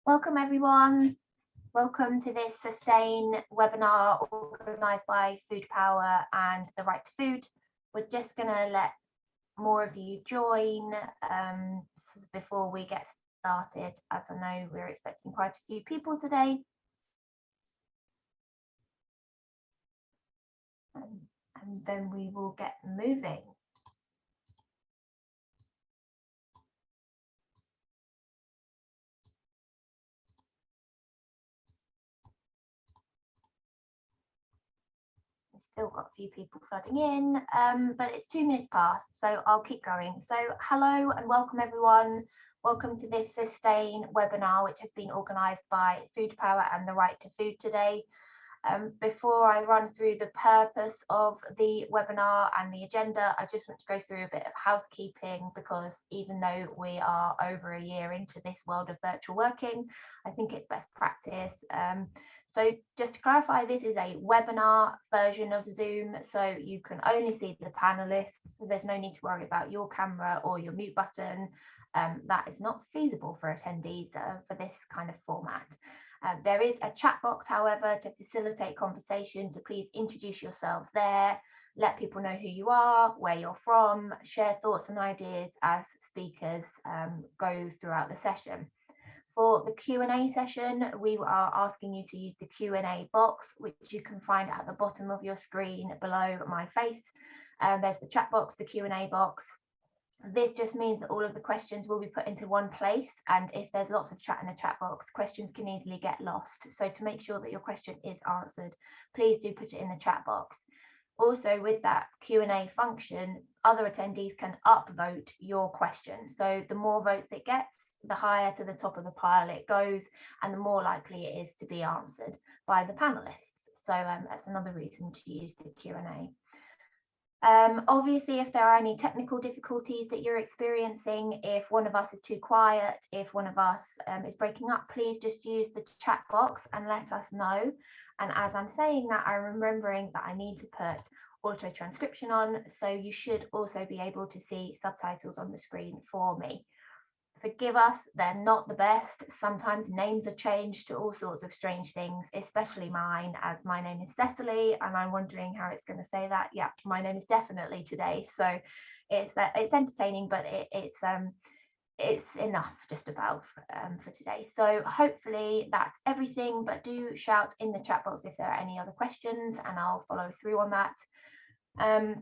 Welcome everyone. Welcome to this Sustain webinar organised by Food Power and the Right to Food. We're just going to let more of you join before we get started, as I know we're expecting quite a few people today. And then we will get moving. We've still got a few people flooding in, but it's 2 minutes past, so I'll keep going. So hello and welcome everyone. Welcome to this Sustain webinar, which has been organised by Food Power and the Right to Food today. Before I run through the purpose of the webinar and the agenda, I just want to go through a bit of housekeeping, because even though we are over a year into this world of virtual working, I think it's best practice. So just to clarify, this is a webinar version of Zoom, so you can only see the panelists, so there's no need to worry about your camera or your mute button. That is not feasible for attendees for this kind of format. There is a chat box, however, to facilitate conversation, so please introduce yourselves there, let people know who you are, where you're from, share thoughts and ideas as speakers go throughout the session. For the Q&A session, we are asking you to use the Q&A box, which you can find at the bottom of your screen below my face. There's the chat box, the Q&A box. This just means that all of the questions will be put into one place, and if there's lots of chat in the chat box, questions can easily get lost. So to make sure that your question is answered, please do put it in the chat box. Also, with that Q&A function, other attendees can upvote your question. So the more votes it gets, the higher to the top of the pile it goes, and the more likely it is to be answered by the panelists. So that's another reason to use the Q&A. Obviously, if there are any technical difficulties that you're experiencing, if one of us is too quiet, if one of us is breaking up, please just use the chat box and let us know. And as I'm saying that, I'm remembering that I need to put auto transcription on, so you should also be able to see subtitles on the screen for me. Forgive us, they're not the best. Sometimes names are changed to all sorts of strange things, especially mine, as my name is Cecily, and I'm wondering how it's going to say that. Yeah, my name is definitely today. So it's entertaining, but it's enough just about for today. So hopefully that's everything, but do shout in the chat box if there are any other questions, and I'll follow through on that.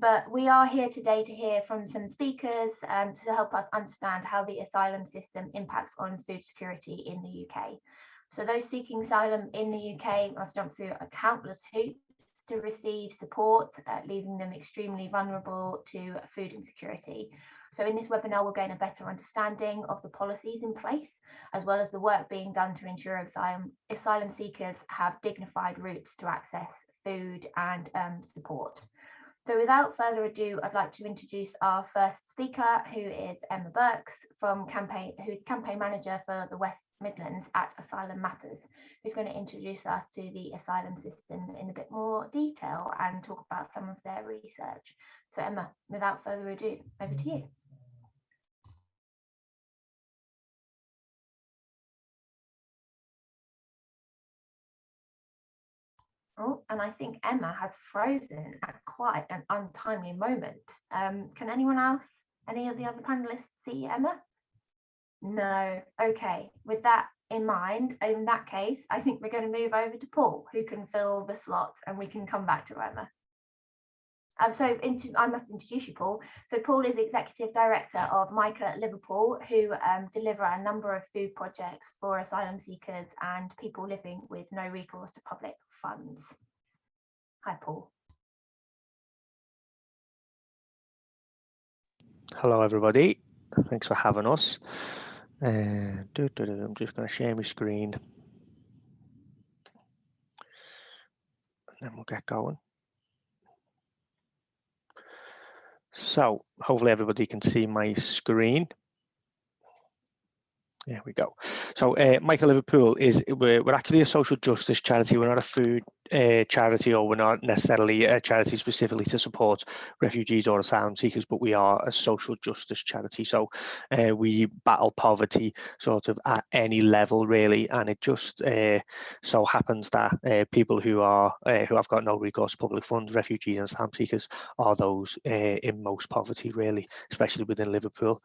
But we are here today to hear from some speakers to help us understand how the asylum system impacts on food security in the UK. So those seeking asylum in the UK must jump through countless hoops to receive support, leaving them extremely vulnerable to food insecurity. So in this webinar, we'll gain a better understanding of the policies in place, as well as the work being done to ensure asylum seekers have dignified routes to access food and support. So without further ado, I'd like to introduce our first speaker, who is Emma Burks, who's campaign manager for the West Midlands at Asylum Matters, who's going to introduce us to the asylum system in a bit more detail and talk about some of their research. So Emma, without further ado, over to you. Oh, and I think Emma has frozen at quite an untimely moment. Can anyone else, any of the other panelists see Emma? No. Okay, with that in mind, in that case, I think we're going to move over to Paul, who can fill the slot, and we can come back to Emma. I must introduce you, Paul. So Paul is Executive Director of Micah Liverpool, who deliver a number of food projects for asylum seekers and people living with no recourse to public funds. Hi, Paul. Hello, everybody. Thanks for having us. I'm just going to share my screen, and then we'll get going. So hopefully everybody can see my screen. There we go. So Micah Liverpool we're actually a social justice charity. We're not a food charity, or we're not necessarily a charity specifically to support refugees or asylum seekers, but we are a social justice charity. So we battle poverty sort of at any level, really, and it just so happens that people who have got no recourse to public funds, refugees and asylum seekers, are those in most poverty, really, especially within Liverpool.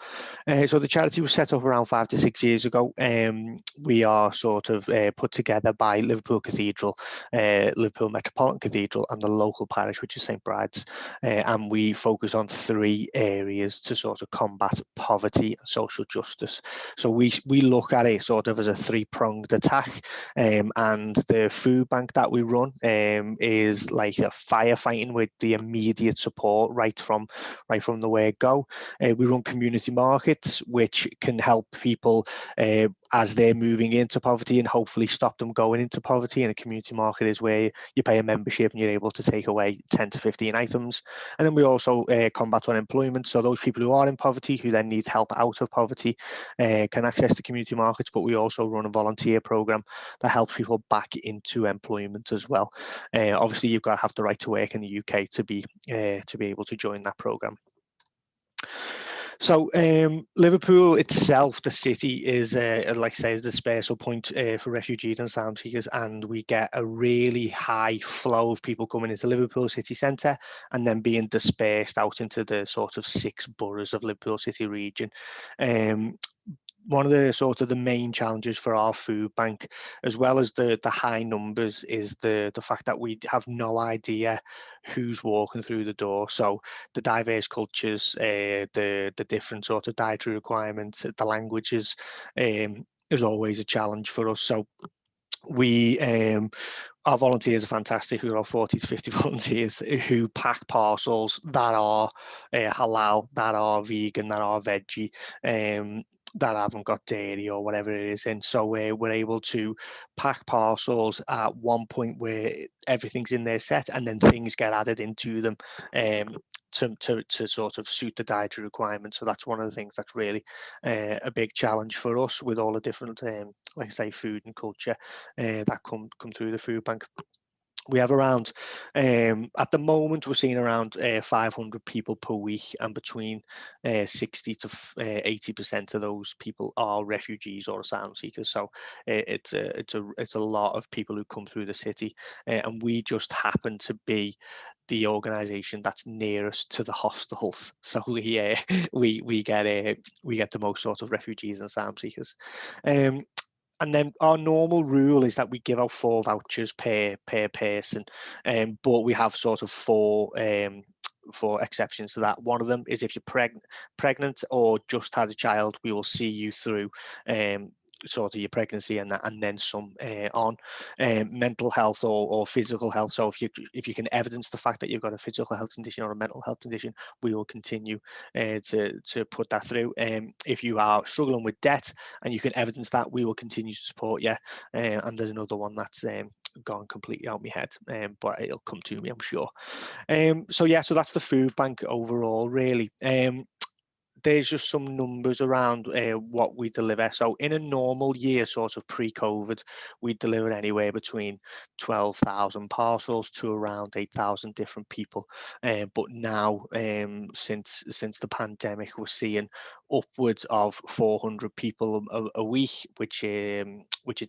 So the charity was set up around 5 to 6 years ago. We are sort of put together by Liverpool Cathedral, Liverpool Metropolitan Cathedral, and the local parish, which is St Bride's, and we focus on 3 areas to sort of combat poverty and social justice. So we look at it sort of as a 3-pronged attack, and the food bank that we run is like a firefighting with the immediate support right from the word go. We run community markets, which can help people as they're moving into poverty and hopefully stop them going into poverty. And a community market is where you pay a membership and you're able to take away 10 to 15 items. And then we also combat unemployment. So those people who are in poverty, who then need help out of poverty, can access the community markets. But we also run a volunteer program that helps people back into employment as well. Obviously, you've got to have the right to work in the UK to be able to join that program. So Liverpool itself, the city, is like I say, is the dispersal point for refugees and asylum seekers, and we get a really high flow of people coming into Liverpool city centre and then being dispersed out into the sort of 6 boroughs of Liverpool city region. One of the sort of the main challenges for our food bank, as well as the high numbers, is the fact that we have no idea who's walking through the door. So the diverse cultures, the different sort of dietary requirements, the languages, is always a challenge for us. So we our volunteers are fantastic. We've got 40 to 50 volunteers who pack parcels that are halal, that are vegan, that are veggie, that haven't got dairy or whatever it is in. So we're able to pack parcels at one point where everything's in their set, and then things get added into them to sort of suit the dietary requirements. So that's one of the things that's really a big challenge for us, with all the different like I say, food and culture that come through the food bank. We have around, at the moment, we're seeing around 500 people per week, and between 60 to 80% of those people are refugees or asylum seekers. So it's a lot of people who come through the city, and we just happen to be the organisation that's nearest to the hostels. So we get the most sort of refugees and asylum seekers. And then our normal rule is that we give out 4 vouchers per person, but we have sort of 4 exceptions to that. One of them is if you're pregnant or just had a child, we will see you through sort of your pregnancy and then some on mental health or physical health. So if you can evidence the fact that you've got a physical health condition or a mental health condition, we will continue to put that through. If you are struggling with debt and you can evidence that, we will continue to support you. And there's another one that's gone completely out of my head, but it'll come to me, I'm sure. So that's the food bank overall, really. There's just some numbers around what we deliver. So in a normal year, sort of pre-COVID, we delivered anywhere between 12,000 parcels to around 8,000 different people. But now, since the pandemic, we're seeing upwards of 400 people a week, which is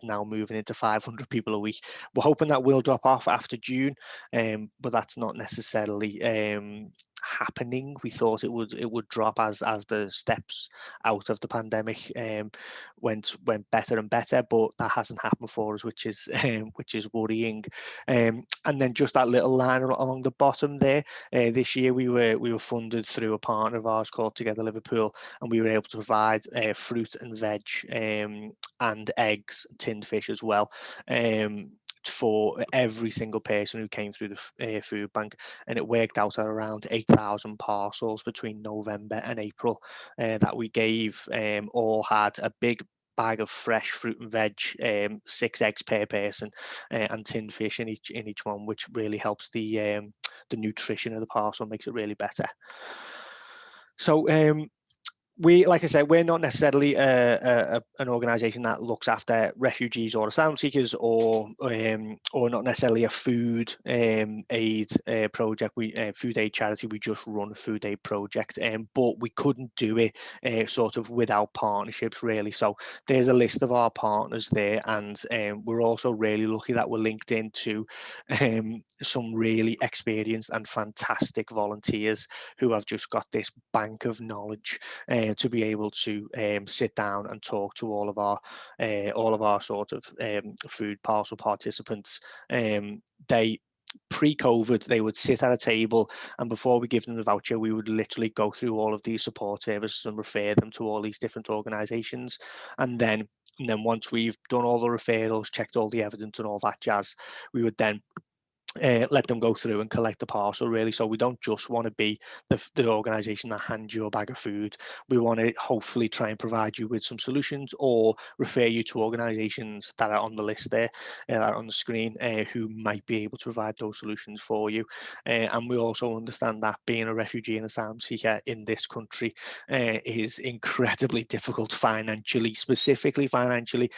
now moving into 500 people a week. We're hoping that will drop off after June, but that's not necessarily happening. We thought it would drop as the steps out of the pandemic went better and better, but that hasn't happened for us, which is worrying. And then just that little line along the bottom there, this year we were funded through a partner of ours called Together Liverpool, and we were able to provide fruit and veg and eggs, tinned fish as well, for every single person who came through the food bank, and it worked out at around 8,000 parcels between November and April that we gave. All had a big bag of fresh fruit and veg, 6 eggs per person, and tinned fish in each one, which really helps the nutrition of the parcel, makes it really better. So like I said, we're not necessarily an organisation that looks after refugees or asylum seekers, or not necessarily a food aid project. Food aid charity. We just run a food aid project, but we couldn't do it sort of without partnerships, really. So there's a list of our partners there, and we're also really lucky that we're linked into some really experienced and fantastic volunteers who have just got this bank of knowledge to be able to sit down and talk to all of our sort of food parcel participants. They pre-COVID, they would sit at a table, and before we give them the voucher, we would literally go through all of these support services and refer them to all these different organisations. And then once we've done all the referrals, checked all the evidence and all that jazz, we would then let them go through and collect the parcel, really. So we don't just want to be the organisation that hands you a bag of food. We want to hopefully try and provide you with some solutions, or refer you to organisations that are on the list there, on the screen, who might be able to provide those solutions for you. And we also understand that being a refugee and asylum seeker in this country is incredibly difficult financially, specifically financially.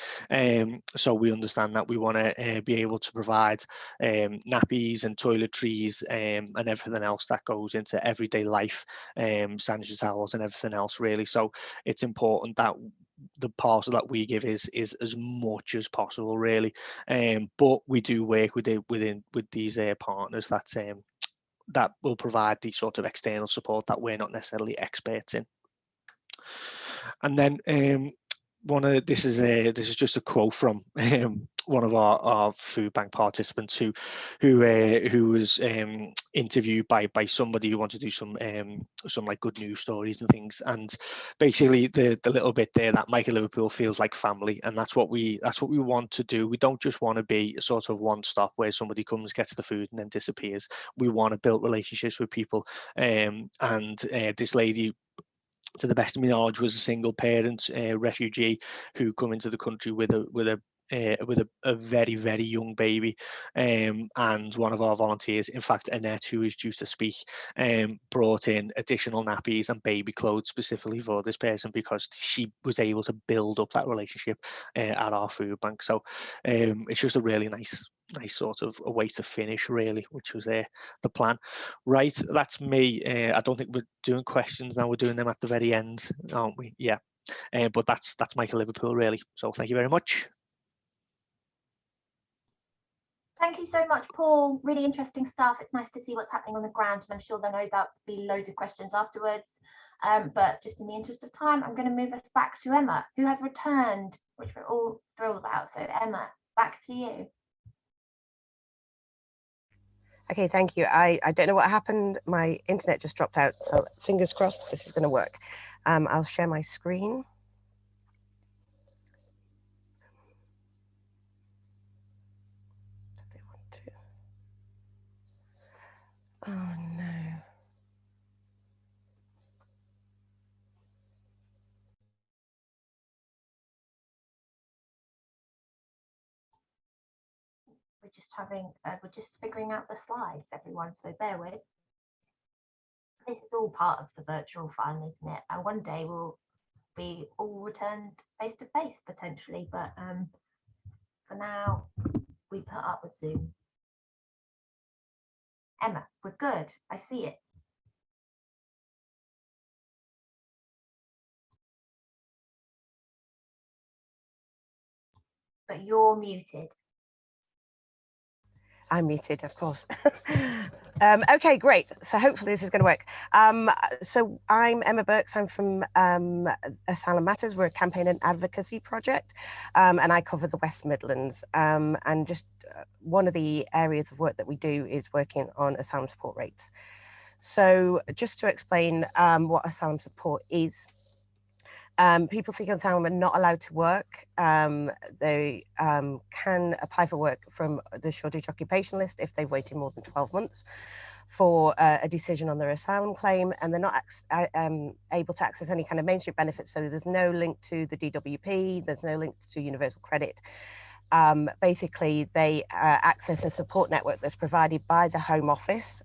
So we understand that we want to be able to provide nappies and toiletries and everything else that goes into everyday life, sanitary towels and everything else, really. So it's important that the parcel that we give is as much as possible, really. But we do work with these partners that will provide the sort of external support that we're not necessarily experts in. And then this is just a quote from one of our food bank participants who was interviewed by somebody who wanted to do some like good news stories and things. And basically the little bit there, that Micah Liverpool feels like family, and that's what we want to do. We don't just want to be a sort of one stop where somebody comes, gets the food and then disappears. We want to build relationships with people. And this lady, to the best of my knowledge, was a single parent refugee who come into the country with a very, very young baby. And one of our volunteers, in fact Annette, who is due to speak, brought in additional nappies and baby clothes specifically for this person, because she was able to build up that relationship at our food bank. So it's just a really nice sort of a way to finish, really, which was the plan. Right, that's me. I don't think we're doing questions now. We're doing them at the very end, aren't we? Yeah. But that's Micah Liverpool, really. So thank you very much. Thank you so much, Paul. Really interesting stuff. It's nice to see what's happening on the ground, and I'm sure there'll no doubt be loads of questions afterwards. But just in the interest of time, I'm going to move us back to Emma, who has returned, which we're all thrilled about. So Emma, back to you. Okay, thank you. I don't know what happened. My internet just dropped out, so fingers crossed this is going to work. I'll share my screen. Oh no. We're just figuring out the slides, everyone, so bear with. This is all part of the virtual fun, isn't it? And one day we'll be all returned face to face potentially, but for now we put up with Zoom. Emma, we're good. I see it. But you're muted. I'm muted, of course. Okay, great. So hopefully this is going to work. So I'm Emma Burks. I'm from Asylum Matters. We're a campaign and advocacy project, and I cover the West Midlands. And just one of the areas of work that we do is working on asylum support rates. So just to explain what asylum support is. People seeking asylum are not allowed to work. They can apply for work from the shortage occupation list if they've waited more than 12 months for a decision on their asylum claim, and they're not able to access any kind of mainstream benefits. So there's no link to the DWP, there's no link to universal credit. basically they access a support network that's provided by the Home Office,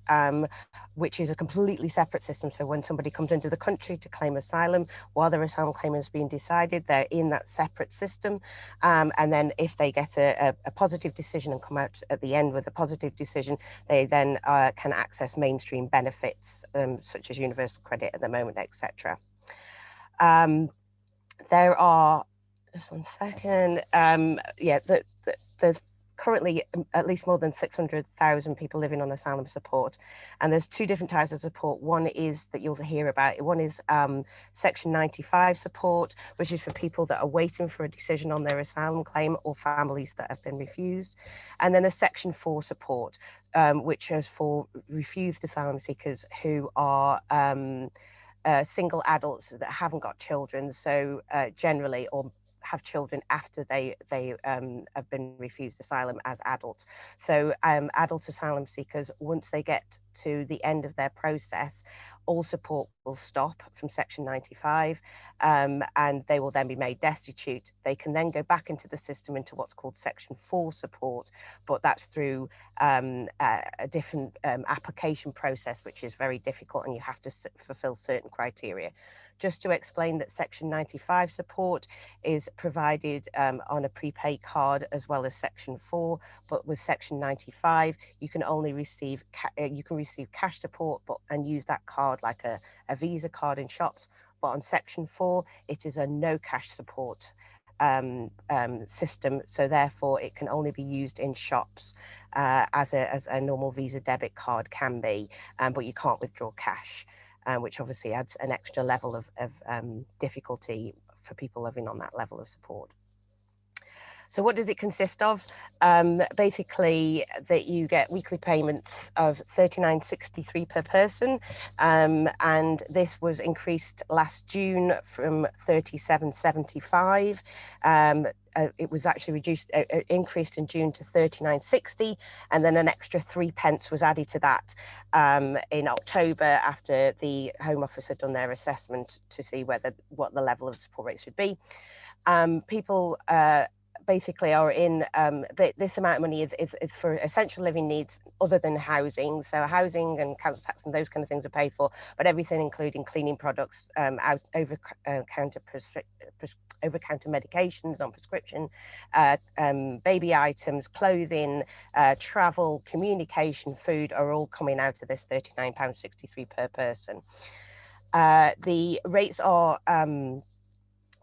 which is a completely separate system. So when somebody comes into the country to claim asylum, while their asylum claim is being decided, they're in that separate system. And then if they get a positive decision and come out at the end with a positive decision, they then can access mainstream benefits, such as universal credit at the moment, etc. There are, just one second, there's currently at least more than 600,000 people living on asylum support, and there's two different types of support. One is that you'll hear about. One is Section 95 support, which is for people that are waiting for a decision on their asylum claim or families that have been refused, and then a Section 4 support, which is for refused asylum seekers who are single adults that haven't got children, so generally, or have children after they have been refused asylum as adults. So adult asylum seekers, once they get to the end of their process, all support will stop from Section 95, and they will then be made destitute. They can then go back into the system into what's called Section 4 support, but that's through a different application process, which is very difficult, and you have to fulfill certain criteria. Just to explain that Section 95 support is provided on a prepaid card as well as Section 4, but with Section 95, you can only receive cash support, and use that card like a Visa card in shops. But on Section 4, it is a no cash support system, so therefore it can only be used in shops as a normal Visa debit card can be, but you can't withdraw cash. Which obviously adds an extra level of difficulty for people living on that level of support. So what does it consist of? Basically, that you get weekly payments of $39.63 per person, and this was increased last June from $37.75. It was actually increased in June to $39.60, and then an extra 3 pence was added to that in October after the Home Office had done their assessment to see what the level of support rates should be. People basically are in this amount of money is for essential living needs other than housing. So housing and council tax and those kind of things are paid for, but everything including cleaning products, over-counter medications on prescription, baby items, clothing, travel, communication, food are all coming out of this £39.63 per person. The rates are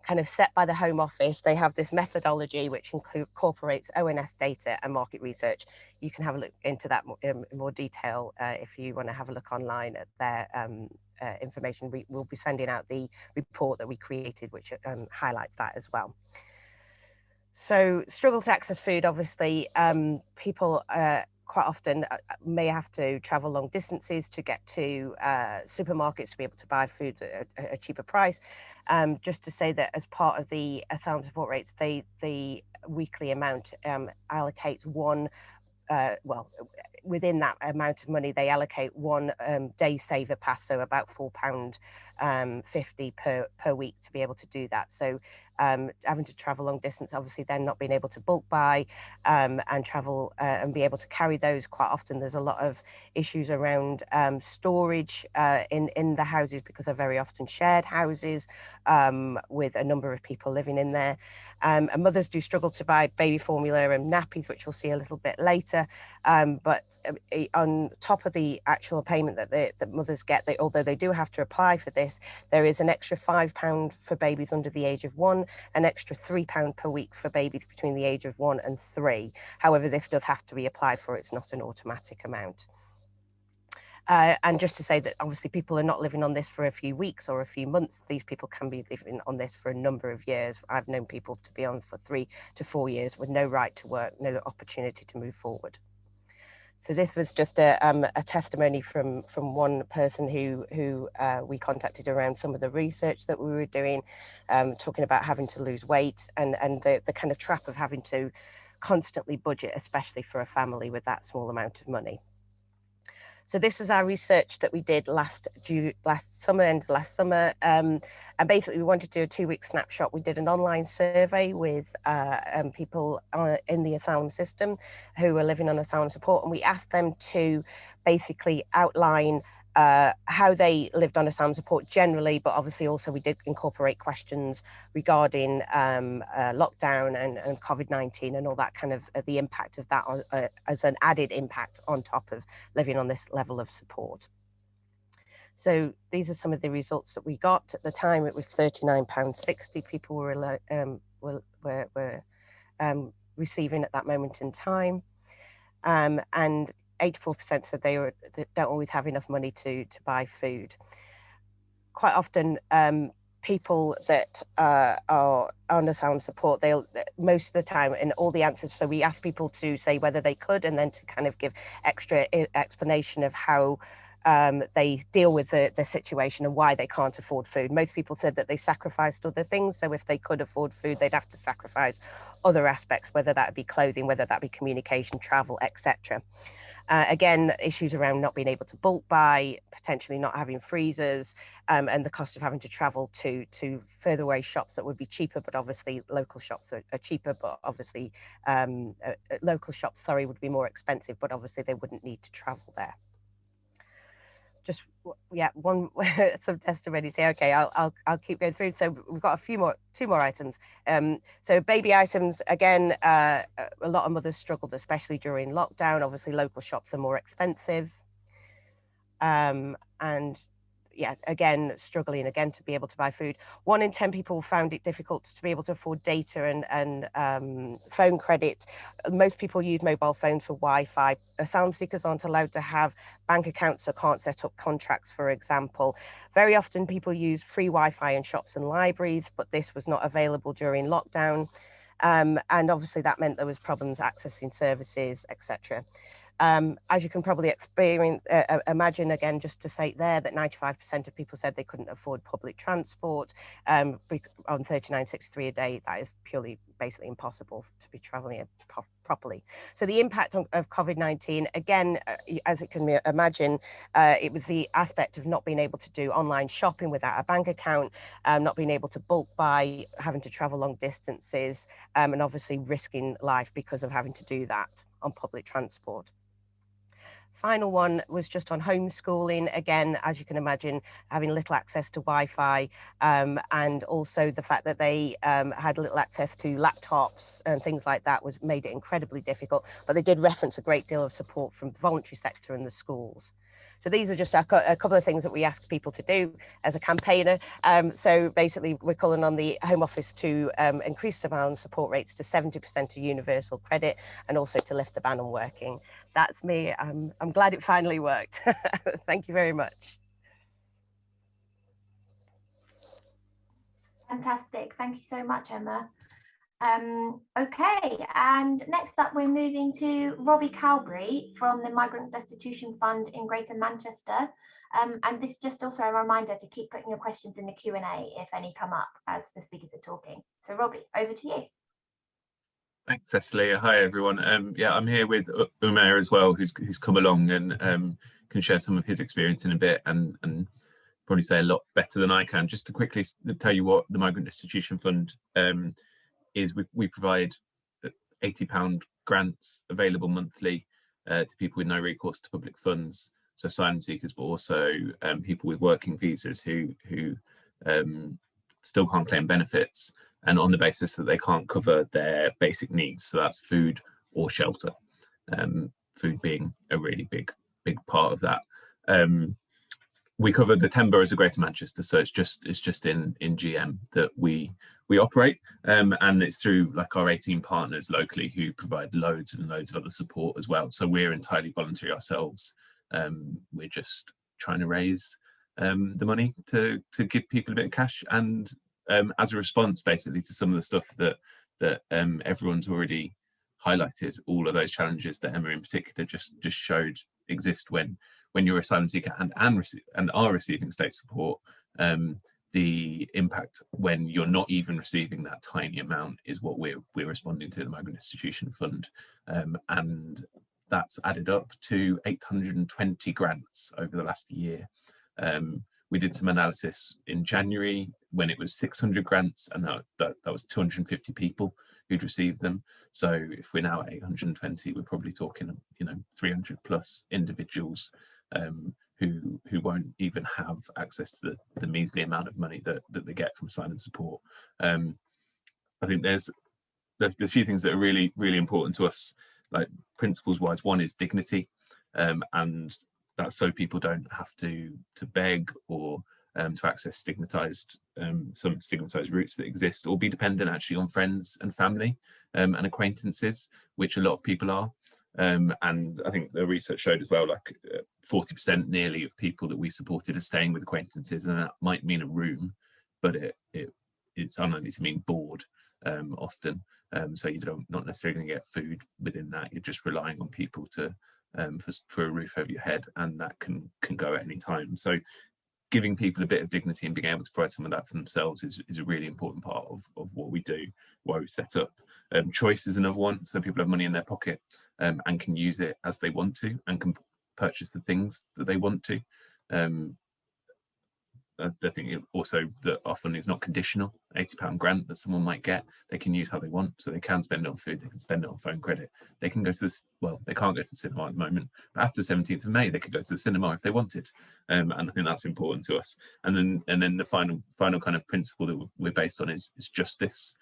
kind of set by the Home Office. They have this methodology which incorporates ONS data and market research. You can have a look into that in more detail if you want to have a look online at their information. We'll be sending out the report that we created, which highlights that as well. So struggle to access food, obviously, people quite often may have to travel long distances to get to supermarkets to be able to buy food at a cheaper price. Just to say that as part of the asylum support rates, the weekly amount allocates one, within that amount of money, they allocate one day saver pass, so about £4.50 per week to be able to do that. So having to travel long distance, obviously then not being able to bulk buy and travel and be able to carry those. Quite often there's a lot of issues around storage in the houses, because they're very often shared houses with a number of people living in there. And mothers do struggle to buy baby formula and nappies, which we'll see a little bit later. But on top of the actual payment that mothers get, although they do have to apply for this, there is an extra £5 for babies under the age of 1, an extra £3 per week for babies between the age of 1 and 3. However, this does have to be applied for. It's not an automatic amount. And just to say that obviously people are not living on this for a few weeks or a few months. These people can be living on this for a number of years. I've known people to be on for 3 to 4 years with no right to work, no opportunity to move forward. So this was just a testimony from one person who we contacted around some of the research that we were doing, talking about having to lose weight and the kind of trap of having to constantly budget, especially for a family with that small amount of money. So this is our research that we did last summer, and basically we wanted to do a 2-week snapshot. We did an online survey with people in the asylum system who were living on asylum support, and we asked them to basically outline how they lived on asylum support generally, but obviously also we did incorporate questions regarding lockdown and COVID-19 and all that kind of the impact of that as an added impact on top of living on this level of support. So these are some of the results that we got. At the time, it was £39.60 people were receiving at that moment in time, and 84% said they don't always have enough money to buy food. Quite often, people that are on asylum support, most of the time, in all the answers, so we asked people to say whether they could, and then to kind of give extra explanation of how they deal with the situation and why they can't afford food. Most people said that they sacrificed other things, so if they could afford food, they'd have to sacrifice other aspects, whether that be clothing, whether that be communication, travel, etc. Again, issues around not being able to bulk buy, potentially not having freezers, and the cost of having to travel to further away shops that would be cheaper, but obviously local shops are cheaper, but obviously local shops, would be more expensive, but obviously they wouldn't need to travel there. Just one some testimonies here. Okay, I'll keep going through. So we've got two more items. So baby items, again, a lot of mothers struggled, especially during lockdown. Obviously local shops are more expensive, and again, struggling again to be able to buy food. 1 in 10 people found it difficult to be able to afford data and phone credit. Most people use mobile phones for Wi-Fi. Asylum seekers aren't allowed to have bank accounts or can't set up contracts, for example. Very often people use free Wi-Fi in shops and libraries, but this was not available during lockdown. And obviously that meant there was problems accessing services, etc. As you can probably imagine, again, just to say there that 95% of people said they couldn't afford public transport on £39.63 a day. That is purely basically impossible to be traveling properly. So the impact of COVID-19, again, as you can imagine, it was the aspect of not being able to do online shopping without a bank account, not being able to bulk buy, having to travel long distances, and obviously risking life because of having to do that on public transport. Final one was just on homeschooling. Again, as you can imagine, having little access to Wi-Fi, and also the fact that they had little access to laptops and things like that made it incredibly difficult. But they did reference a great deal of support from the voluntary sector and the schools. So these are just a couple of things that we ask people to do as a campaigner. So basically, we're calling on the Home Office to increase asylum support rates to 70% of universal credit, and also to lift the ban on working. That's me. I'm glad it finally worked. Thank you very much. Fantastic. Thank you so much, Emma. Okay, and next up we're moving to Robbie Cowbury from the Migrant Destitution Fund in Greater Manchester. And this is just also a reminder to keep putting your questions in the Q&A if any come up as the speakers are talking. So Robbie, over to you. Thanks, Cecily. Hi, everyone. I'm here with Umair as well, who's come along and can share some of his experience in a bit and probably say a lot better than I can. Just to quickly tell you what the Migrant Destitution Fund is. We provide £80 grants available monthly to people with no recourse to public funds, so asylum seekers, but also people with working visas who still can't claim benefits, and on the basis that they can't cover their basic needs. So that's food or shelter, food being a really big part of that. We cover the 10 boroughs of Greater Manchester, so it's just in GM that we operate, and it's through like our 18 partners locally who provide loads and loads of other support as well. So we're entirely voluntary ourselves. We're just trying to raise the money to give people a bit of cash, and as a response basically to some of the stuff that everyone's already highlighted, all of those challenges that Emma in particular just showed exist when you're a asylum seeker and are receiving state support. The impact when you're not even receiving that tiny amount is what we're responding to the Migrant Destitution Fund, and that's added up to 820 grants over the last year. We did some analysis in January when it was 600 grants, and that was 250 people who'd received them. So if we're now at 820, we're probably talking, 300 plus individuals who won't even have access to the measly amount of money that they get from asylum support. I think there's a few things that are really, really important to us, like principles wise. One is dignity, and that's so people don't have to beg or to access some stigmatized routes that exist, or be dependent actually on friends and family and acquaintances, which a lot of people are. And I think the research showed as well, like 40% nearly of people that we supported are staying with acquaintances, and that might mean a room, but it's unlikely to mean board often. So you not necessarily going to get food within that. You're just relying on people to for a roof over your head, and that can go at any time. So giving people a bit of dignity and being able to provide some of that for themselves is a really important part of what we do, why we set up. Choice is another one. So people have money in their pocket and can use it as they want to, and can purchase the things that they want to. I think also that often is not conditional. £80 grant that someone might get, they can use how they want. So they can spend it on food, they can spend it on phone credit, they can go to this, well, they can't go to the cinema at the moment, but after 17th of May they could go to the cinema if they wanted. And I think that's important to us. And then the final kind of principle that we're based on is justice,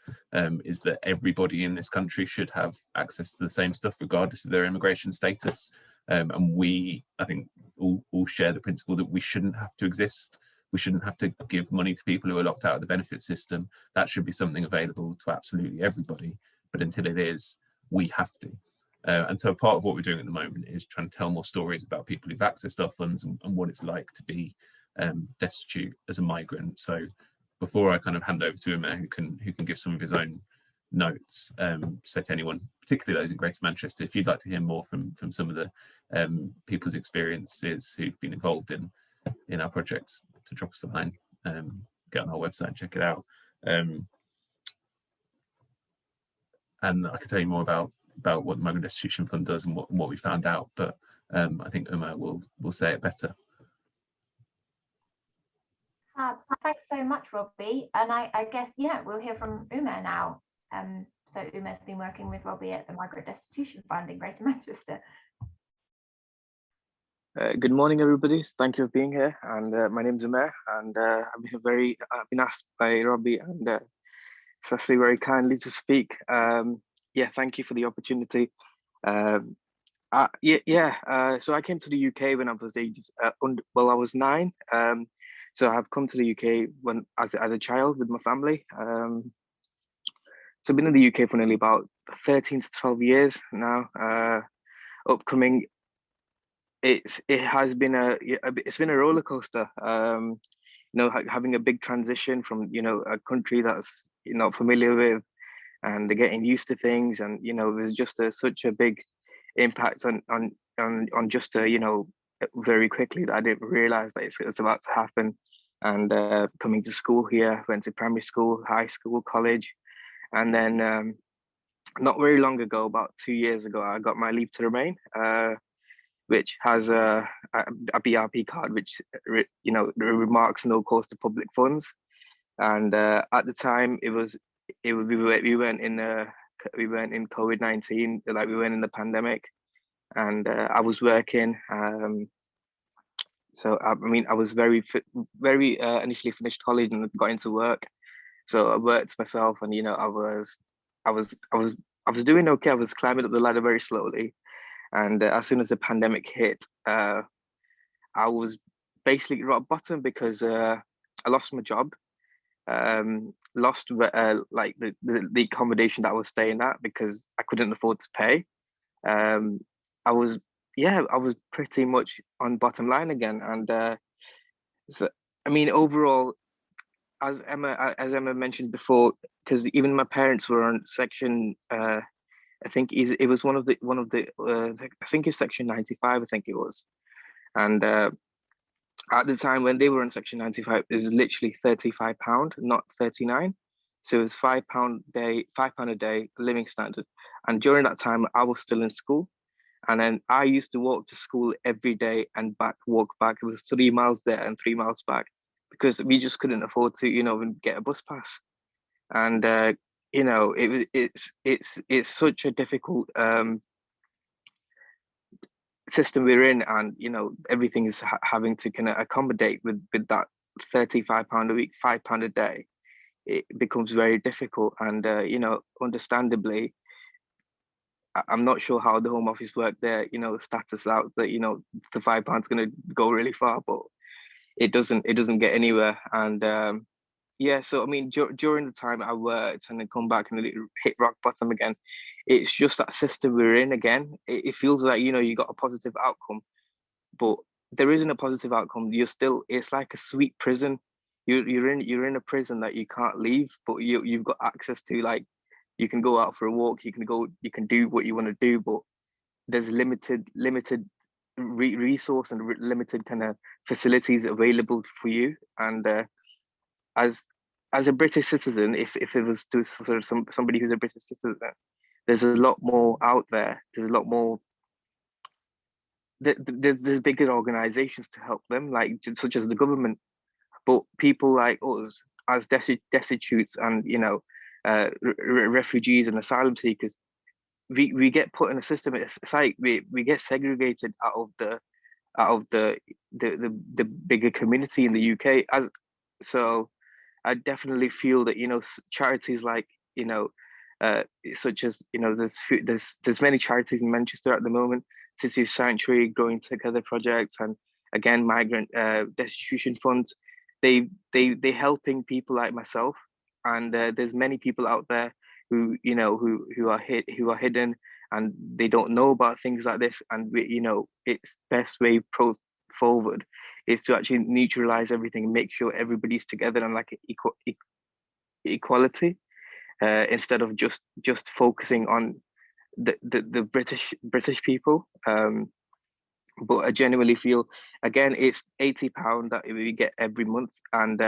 is that everybody in this country should have access to the same stuff regardless of their immigration status. And we, I think, all share the principle that we shouldn't have to exist. We shouldn't have to give money to people who are locked out of the benefit system. That should be something available to absolutely everybody. But until it is, we have to. And so part of what we're doing at the moment is trying to tell more stories about people who've accessed our funds and what it's like to be destitute as a migrant. So before I kind of hand over to Umer, who can give some of his own notes, so to anyone, particularly those in Greater Manchester, if you'd like to hear more from some of the people's experiences who've been involved in our project, to drop us a line, get on our website and check it out. And I can tell you more about what the Migrant Destitution Fund does and what we found out, but I think Umer will say it better. Thanks so much, Robbie. And I guess, we'll hear from Umer now. So Umer's been working with Robbie at the Migrant Destitution Fund in Greater Manchester. Good morning, everybody. Thank you for being here. And my name's Umer, and I've been asked by Robbie and Cecily very kindly to speak. Thank you for the opportunity. So I came to the UK when I was I was 9. So I've come to the UK as a child with my family. So I've been in the UK for nearly about 13 to 12 years now. Upcoming. It's been a roller coaster, having a big transition from a country that's you're not familiar with, and getting used to things, and there's just such a big impact on just very quickly that I didn't realize that it's about to happen. And coming to school here, went to primary school, high school, college, and then not very long ago, about 2 years ago, I got my leave to remain. Which has a BRP card, which remarks no cost to public funds. And at the time, we weren't in COVID-19, like we weren't in the pandemic, and I was working. So I was very initially finished college and got into work. So I worked myself, and I was doing okay. I was climbing up the ladder very slowly. And as soon as the pandemic hit, I was basically rock bottom because I lost my job, lost like the accommodation that I was staying at because I couldn't afford to pay. I was pretty much on bottom line again. And overall, as Emma mentioned before, because even my parents were on section. I think it was one of the I think it's section 95. I think it was, and at the time when they were in section 95, it was literally £35, not 39. So it was £5 a day living standard. And during that time, I was still in school, And then I used to walk to school every day and walk back. It was 3 miles there and 3 miles back, because we just couldn't afford to, even get a bus pass. And it's such a difficult system we're in, and everything is having to kind of accommodate with that £35 a week, £5 a day. It becomes very difficult, and understandably, I'm not sure how the Home Office work their status out that the £5 going to go really far, but it doesn't get anywhere. And yeah, so I mean, during the time I worked and then come back and hit rock bottom again, it's just that system we're in again. It feels like you got a positive outcome, but there isn't a positive outcome. It's like a sweet prison. You're in a prison that you can't leave, but you've got access to, like, you can go out for a walk, you can do what you want to do, but there's limited resource and limited kind of facilities available for you. And as a British citizen, if it was for somebody who's a British citizen, there's a lot more out there. There's a lot more. There's bigger organisations to help them, like such as the government. But people like us, as destitutes and refugees and asylum seekers, we get put in a system. It's like we get segregated out of the bigger community in the UK. So I definitely feel that charities like such as there's many charities in Manchester at the moment, City of Sanctuary, Growing Together projects, and again migrant destitution funds. They helping people like myself, and there's many people out there who who are hidden, and they don't know about things like this. And it's best way forward is to actually neutralize everything and make sure everybody's together and like equality, instead of just focusing on the British people. But I genuinely feel, again, it's £80 that we get every month, and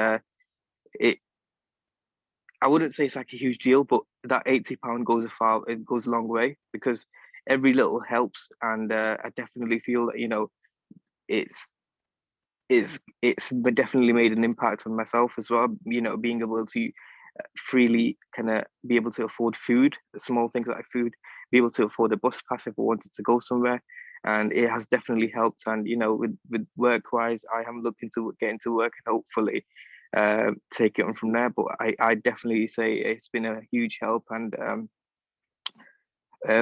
it. I wouldn't say it's like a huge deal, but that £80 goes a long way, because every little helps, and I definitely feel that it's definitely made an impact on myself as well. Being able to freely kind of be able to afford food, small things like food, be able to afford a bus pass if I wanted to go somewhere. And it has definitely helped. And with work wise, I am looking to get into work and hopefully take it on from there. But I definitely say it's been a huge help. And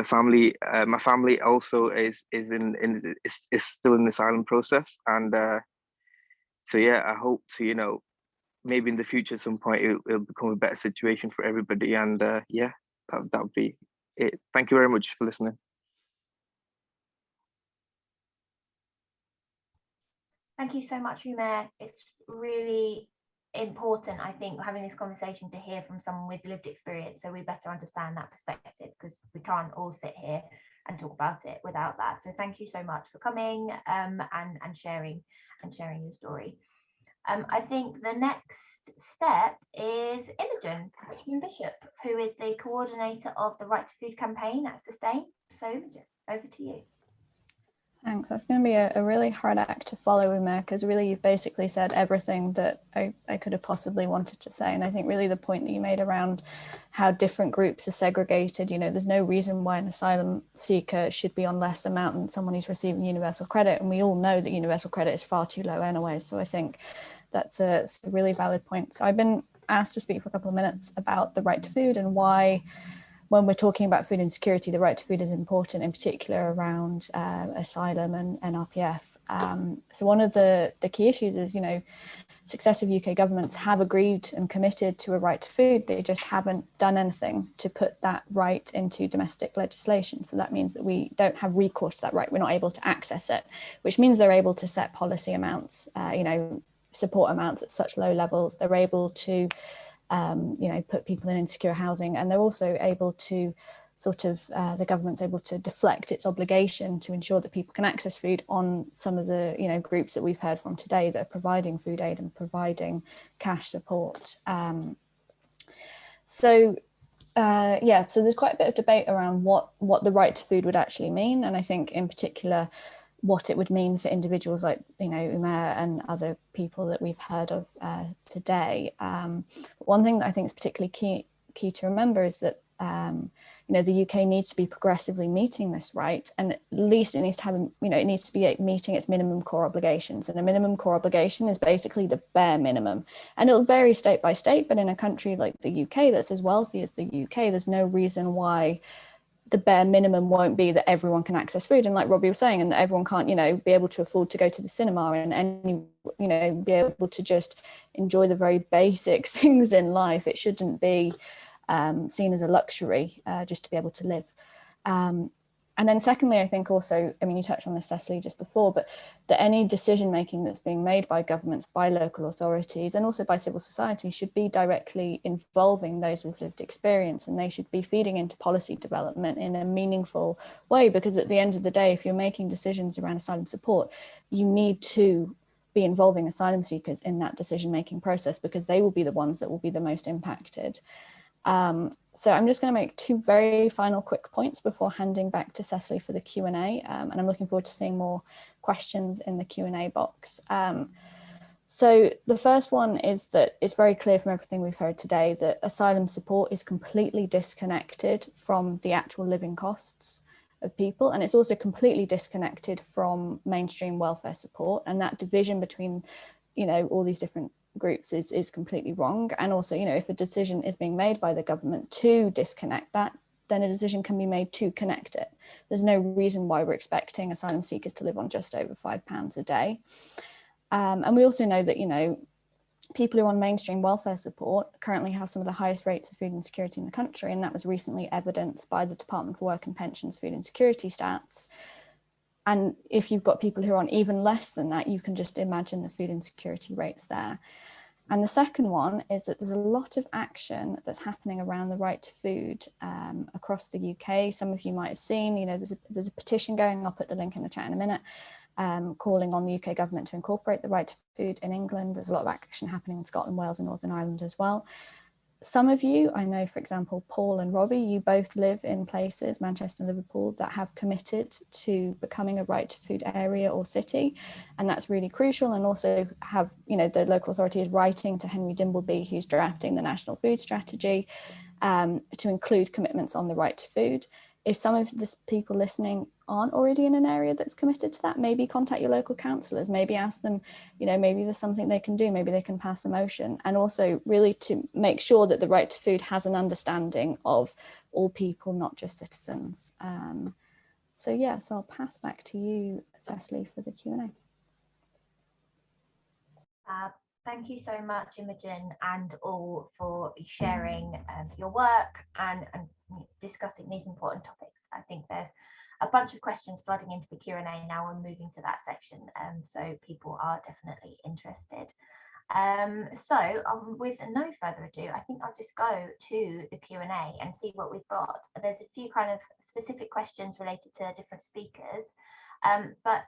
family, my family also is still in the asylum process. And so yeah, I hope to maybe in the future at some point it'll become a better situation for everybody. And yeah, that would be it. Thank you very much for listening. Thank you so much, Umair. It's really important, I think, having this conversation to hear from someone with lived experience, so we better understand that perspective, because we can't all sit here and talk about it without that. So thank you so much for coming and sharing your story. I think the next step is Imogen Richmond Bishop, who is the coordinator of the Right to Food campaign at Sustain. So Imogen, over to you. Thanks. That's going to be a really hard act to follow, Umair, because really you've basically said everything that I could have possibly wanted to say. And I think really the point that you made around how different groups are segregated, there's no reason why an asylum seeker should be on less amount than someone who's receiving universal credit. And we all know that universal credit is far too low anyway. So I think that's a really valid point. So I've been asked to speak for a couple of minutes about the right to food and why, when we're talking about food insecurity, the right to food is important, in particular around asylum and RPF. So one of the key issues is, successive UK governments have agreed and committed to a right to food. They just haven't done anything to put that right into domestic legislation. So that means that we don't have recourse to that right. We're not able to access it, which means they're able to set policy amounts, support amounts at such low levels. They're able to put people in insecure housing, and they're also able to the government's able to deflect its obligation to ensure that people can access food on some of the groups that we've heard from today that are providing food aid and providing cash support. So Yeah, so there's quite a bit of debate around what the right to food would actually mean, and I think in particular what it would mean for individuals like, you know, Umair and other people that we've heard of today. One thing that I think is particularly key to remember is that you know, the UK needs to be progressively meeting this right, and at least it needs to have, you know, it needs to be meeting its minimum core obligations, and a minimum core obligation is basically the bare minimum, and it'll vary state by state, but in a country like the UK that's as wealthy as the UK, there's no reason why the bare minimum won't be that everyone can access food, and like Robbie was saying, and that everyone can't, you know, be able to afford to go to the cinema and you know, be able to just enjoy the very basic things in life. It shouldn't be seen as a luxury just to be able to live. And then secondly, I think also, I mean, you touched on this, Cecily, just before, but that any decision making that's being made by governments, by local authorities, and also by civil society should be directly involving those with lived experience, and they should be feeding into policy development in a meaningful way, because at the end of the day, if you're making decisions around asylum support, you need to be involving asylum seekers in that decision making process, because they will be the ones that will be the most impacted. So I'm just going to make two very final quick points before handing back to Cecily for the Q&A, and I'm looking forward to seeing more questions in the Q&A box. So the first one is that it's very clear from everything we've heard today that asylum support is completely disconnected from the actual living costs of people, and it's also completely disconnected from mainstream welfare support, and that division between, you know, all these different groups is completely wrong. And also, you know, if a decision is being made by the government to disconnect that, then a decision can be made to connect it. There's no reason why we're expecting asylum seekers to live on just over £5 a day. And we also know that, you know, people who are on mainstream welfare support currently have some of the highest rates of food insecurity in the country, and that was recently evidenced by the Department for Work and Pensions food insecurity stats. And if you've got people who are on even less than that, you can just imagine the food insecurity rates there. And the second one is that there's a lot of action that's happening around the right to food across the UK. Some of you might have seen, you know, there's a petition going up at the link in the chat in a minute, calling on the UK government to incorporate the right to food in England. There's a lot of action happening in Scotland, Wales and Northern Ireland as well. Some of you, I know, for example, Paul and Robbie, you both live in places, Manchester and Liverpool, that have committed to becoming a right to food area or city. And that's really crucial. And also have, you know, the local authority is writing to Henry Dimbleby, who's drafting the National Food Strategy, to include commitments on the right to food. If some of the people listening aren't already in an area that's committed to that, maybe contact your local councillors, maybe ask them, you know, maybe there's something they can do, maybe they can pass a motion, and also really to make sure that the right to food has an understanding of all people, not just citizens. So yeah, so I'll pass back to you, Cecily, for the Q&A. Thank you so much, Imogen, and all for sharing your work and discussing these important topics. I think there's a bunch of questions flooding into the Q&A now. We're moving to that section, so people are definitely interested. With no further ado, I think I'll just go to the Q&A and see what we've got. There's a few kind of specific questions related to different speakers, but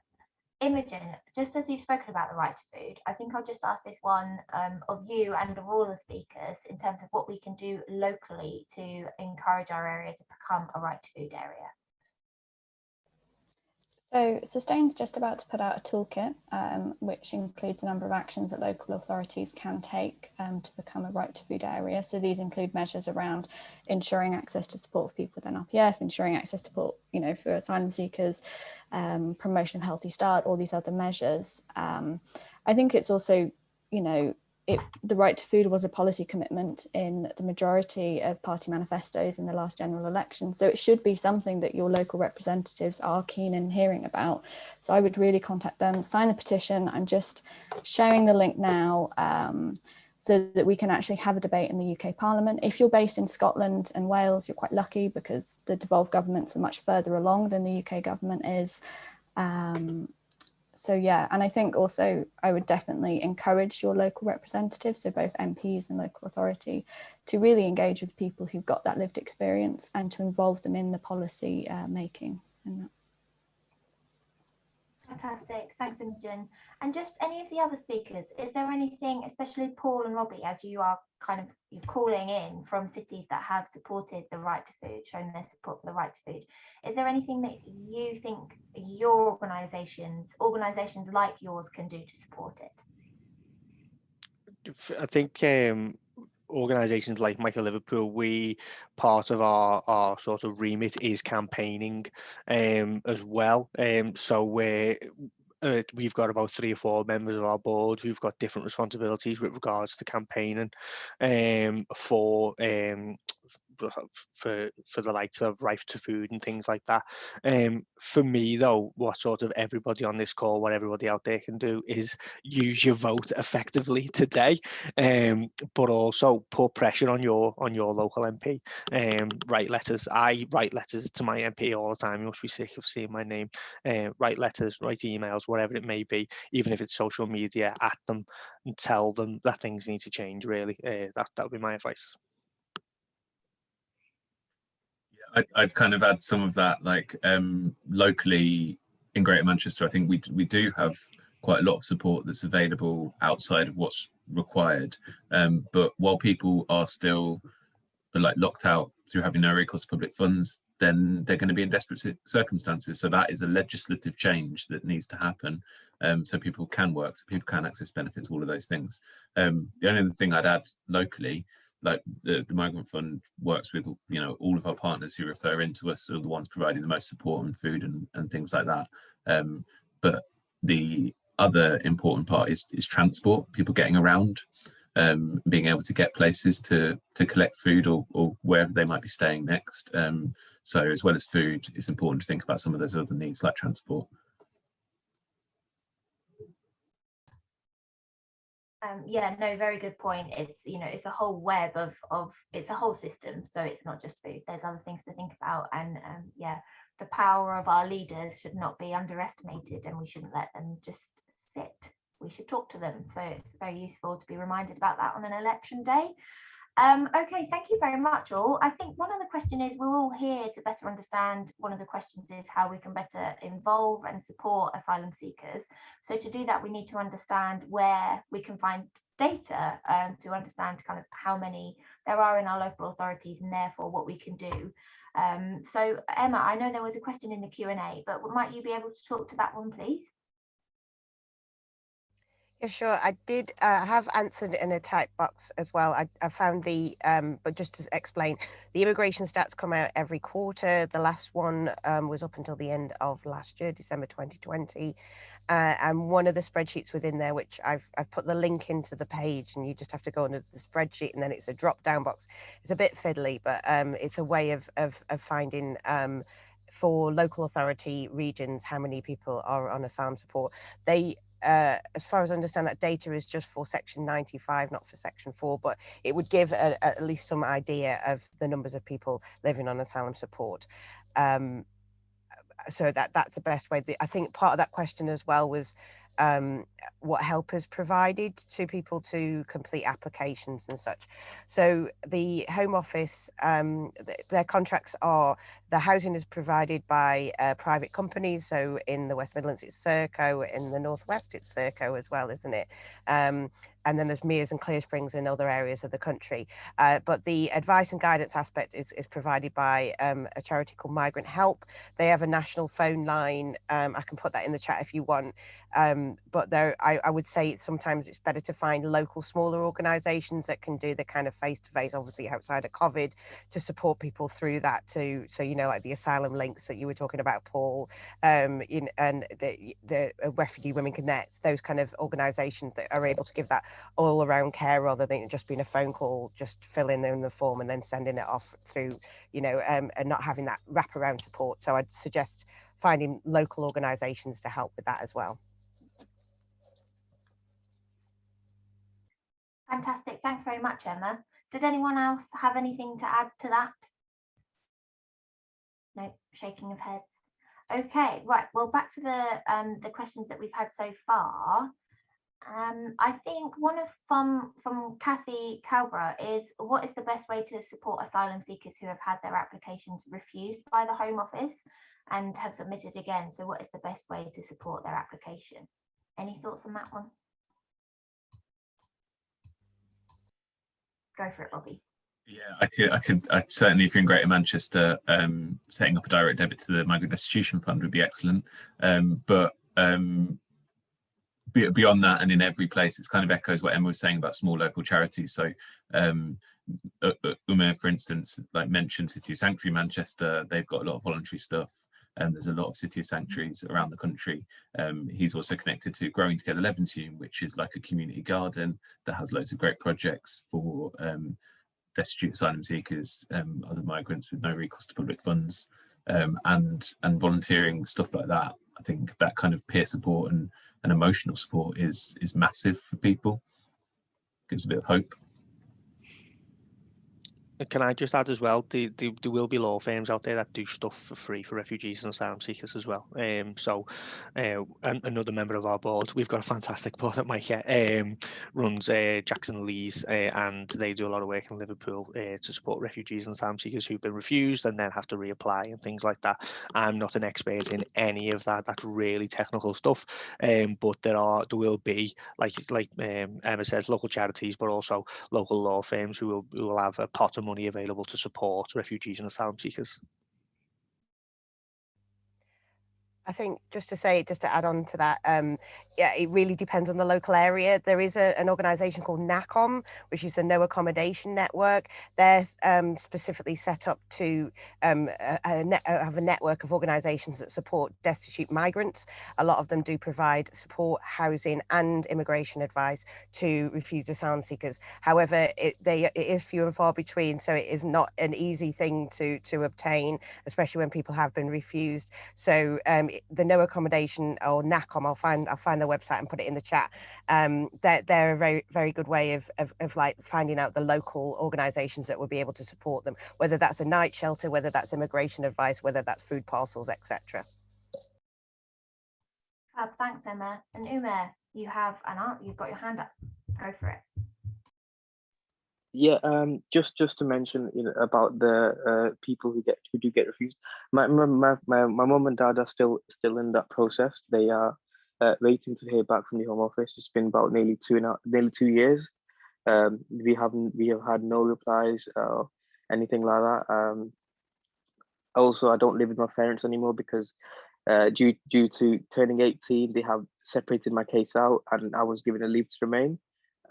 Imogen, just as you've spoken about the right to food, I think I'll just ask this one of you and of all the speakers in terms of what we can do locally to encourage our area to become a right to food area. So Sustain's just about to put out a toolkit, which includes a number of actions that local authorities can take to become a right to food area. So these include measures around ensuring access to support for people with NRPF, ensuring access to support, you know, for asylum seekers, promotion of Healthy Start, all these other measures. I think it's also, you know, the right to food was a policy commitment in the majority of party manifestos in the last general election. So it should be something that your local representatives are keen in hearing about. So I would really contact them, sign the petition. I'm just sharing the link now so that we can actually have a debate in the UK Parliament. If you're based in Scotland and Wales, you're quite lucky because the devolved governments are much further along than the UK government is. So yeah, and I think also I would definitely encourage your local representatives, so both MPs and local authority, to really engage with people who've got that lived experience and to involve them in the policy making. Fantastic, thanks Imogen. And just any of the other speakers, is there anything, especially Paul and Robbie, as you are kind of calling in from cities that have supported the right to food, shown their support for the right to food, is there anything that you think your organisations like yours can do to support it? I think organisations like Micah Liverpool, part of our sort of remit is campaigning as well. So we've got about 3 or 4 members of our board who've got different responsibilities with regards to campaigning for the likes of right to food and things like that. For me though, what sort of everybody on this call, what everybody out there can do is use your vote effectively today, but also put pressure on your local MP. Write letters. I write letters to my MP all the time. You must be sick of seeing my name. Write letters, write emails, whatever it may be, even if it's social media, at them and tell them that things need to change. Really, that would be my advice. I'd kind of add some of that, like locally in Greater Manchester, I think we do have quite a lot of support that's available outside of what's required. But while people are still like locked out through having no recourse to public funds, then they're going to be in desperate circumstances. So that is a legislative change that needs to happen, so people can work, so people can access benefits, all of those things. The only other thing I'd add locally, like the Migrant Fund works with, you know, all of our partners who refer into us are the ones providing the most support and food and things like that. But the other important part is transport, people getting around, being able to get places to collect food or wherever they might be staying next. So as well as food, it's important to think about some of those other needs like transport. Yeah, no, very good point. It's, you know, it's a whole web of it's a whole system, so it's not just food, there's other things to think about. And yeah, the power of our leaders should not be underestimated, and we shouldn't let them just sit. We should talk to them. So it's very useful to be reminded about that on an election day. Okay, thank you very much all. I think one of the questions is, we're all here to better understand, one of the questions is how we can better involve and support asylum seekers. So to do that, we need to understand where we can find data, to understand kind of how many there are in our local authorities, and therefore what we can do. So Emma, I know there was a question in the Q&A, but might you be able to talk to that one, please? Yeah, sure. I did have answered in a type box as well. I found the, but just to explain, the immigration stats come out every quarter. The last one was up until the end of last year, December 2020. And one of the spreadsheets within there, which I've put the link into the page, and you just have to go under the spreadsheet, and then it's a drop down box. It's a bit fiddly, but it's a way of finding for local authority regions how many people are on asylum support. They as far as I understand, that data is just for section 95, not for section 4, but it would give at least some idea of the numbers of people living on asylum support. So that's the best way. I think part of that question as well was what help is provided to people to complete applications and such. So the Home Office, their contracts are, the housing is provided by private companies. So in the West Midlands, it's Serco. In the Northwest, it's Serco as well, isn't it? And then there's Mears and Clear Springs in other areas of the country. But the advice and guidance aspect is provided by a charity called Migrant Help. They have a national phone line. I can put that in the chat if you want. But there, I would say sometimes it's better to find local, smaller organisations that can do the kind of face-to-face, obviously outside of COVID, to support people through that too. So, you know, like the asylum links that you were talking about, Paul, and the Refugee Women Connect, those kind of organisations that are able to give that all around care rather than just being a phone call, just filling in the form and then sending it off through, you know, and not having that wraparound support. So I'd suggest finding local organisations to help with that as well. Fantastic, thanks very much, Emma. Did anyone else have anything to add to that? No, shaking of heads. Okay, right, well, back to the questions that we've had so far. I think one of from Kathy Calborough is, what is the best way to support asylum seekers who have had their applications refused by the Home Office? and have submitted again. So what is the best way to support their application? Any thoughts on that one? Go for it, Bobby. Yeah, I certainly, if you're in Greater Manchester, setting up a direct debit to the Migrant Restitution Fund would be excellent. But beyond that, and in every place, it's kind of echoes what Emma was saying about small local charities. So Uma, for instance, like mentioned City of Sanctuary Manchester, they've got a lot of voluntary stuff. And there's a lot of City of Sanctuaries around the country. He's also connected to Growing Together Levenshulme, which is like a community garden that has loads of great projects for destitute asylum seekers, other migrants with no recourse to public funds, and volunteering, stuff like that. I think that kind of peer support and emotional support is massive for people. Gives a bit of hope. Can I just add as well, there will be law firms out there that do stuff for free for refugees and asylum seekers as well. Another member of our board, we've got a fantastic board at Micah, runs Jackson Lees, and they do a lot of work in Liverpool to support refugees and asylum seekers who've been refused and then have to reapply and things like that. I'm not an expert in any of that. That's really technical stuff. But there will be, like Emma says, local charities, but also local law firms who will have a pot of money available to support refugees and asylum seekers. I think just to add on to that, yeah, it really depends on the local area. There is an organisation called NACOM, which is the No Accommodation Network. They're specifically set up to have a network of organisations that support destitute migrants. A lot of them do provide support, housing and immigration advice to refugee asylum seekers. However, it is few and far between, so it is not an easy thing to obtain, especially when people have been refused. So the No Accommodation, or NACOM, I'll find their website and put it in the chat. They're a very, very good way of like finding out the local organisations that will be able to support them, whether that's a night shelter, whether that's immigration advice, whether that's food parcels, etc. Thanks, Emma. And Uma, you've got your hand up. Go for it. Yeah, just to mention, about the people who do get refused. My mum and dad are still in that process. They are waiting to hear back from the Home Office. It's been about nearly 2 years. We have had no replies or anything like that. Also, I don't live with my parents anymore because due to turning 18, they have separated my case out, and I was given a leave to remain.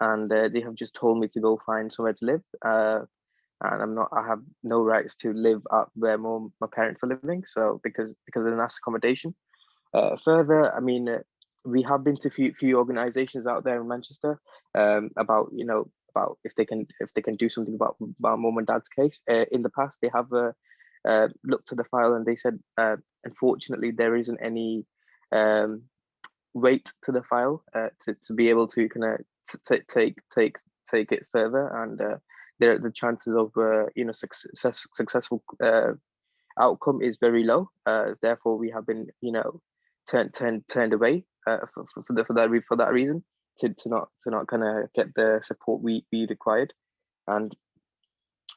And they have just told me to go find somewhere to live, and I have no rights to live up where my parents are living. So because of the NAS accommodation. Further, I mean, we have been to few organisations out there in Manchester about if they can do something about mum and dad's case. In the past, they have looked at the file and they said, unfortunately, there isn't any weight to the file to be able to kind of take it further, and the chances of successful outcome is very low. Therefore, we have been turned away for that reason, to not kind of get the support we required. And